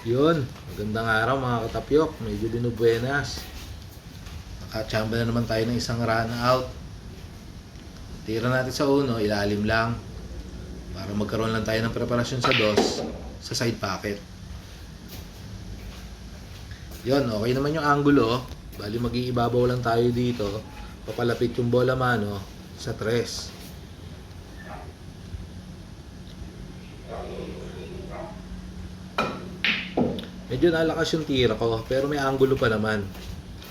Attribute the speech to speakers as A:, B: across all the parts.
A: Yun, magandang araw mga katapyok. Medyo binubuenas. Nakachamba na naman tayo ng isang run out. Tira natin sa uno, ilalim lang. Para magkaroon lang tayo ng preparasyon sa dos, sa side pocket. Yun, okay naman yung angulo. Bali mag-iibabaw lang tayo dito. Papalapit yung bola mano sa tres. Medyo nalakas yung tira ko, pero may angulo pa naman.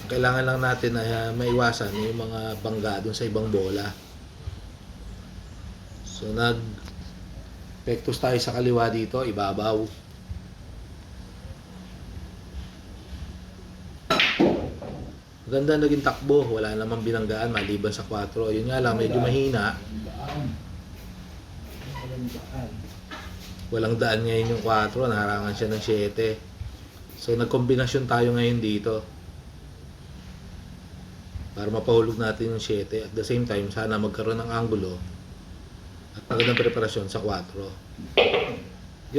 A: Kailangan lang natin na maiwasan yung mga bangga dun sa ibang bola. So pektos tayo sa kaliwa dito, ibabaw. Maganda naging takbo, wala namang binanggaan maliban sa 4. Yun nga lang, medyo mahina. Walang daan ngayon yung 4, naharangan siya ng 7. So nagkombinasyon tayo ngayon dito para mapahulog natin yung 7. At the same time, sana magkaroon ng angulo at magandang preparasyon sa 4.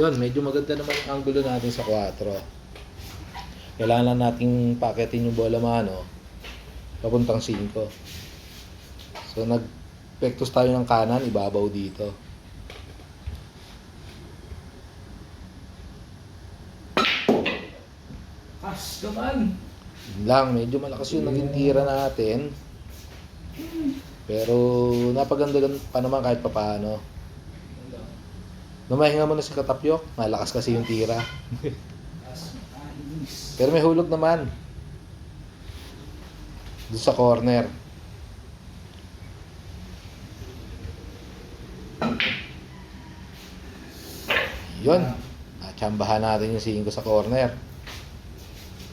A: Yun, medyo maganda naman yung angulo natin sa 4. Kailangan lang nating paketin yung bola mano papuntang 5. So nagpektos tayo ng kanan, ibabaw dito.
B: As naman.
A: Yun lang, medyo malakas yung naging tira natin. Pero napaganda pa naman kahit papaano. Numahinga muna si Katapyok, malakas kasi yung tira. Pero may hulog naman doon sa corner. Yun, natsambahan natin yung 5 sa corner.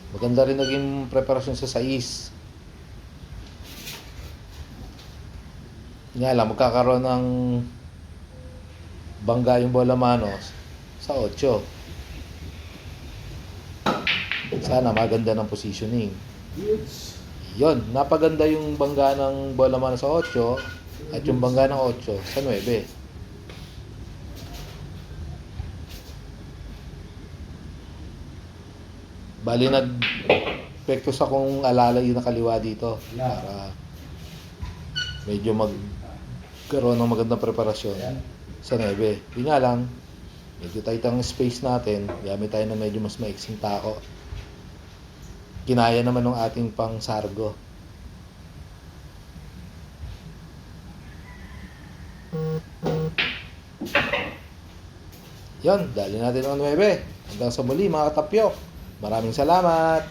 A: Maganda rin naging preparasyon sa 6. Nga lang, magkakaroon ng bangga yung bola mano sa 8. Sana maganda ng positioning. Yun, napaganda yung bangga ng bola mano sa 8 at yung bangga ng 8 sa 9. Bali nag-pektos akong alalay na kaliwa dito para medyo magkaroon ng magandang preparasyon sa 9. Yun nga lang, medyo tight ang space natin. Gamit tayo na medyo mas maiksing tako. Kinaya naman ng ating pang sargo. Yun, dali natin ang 9. Hanggang sa muli mga katapyok. Maraming salamat!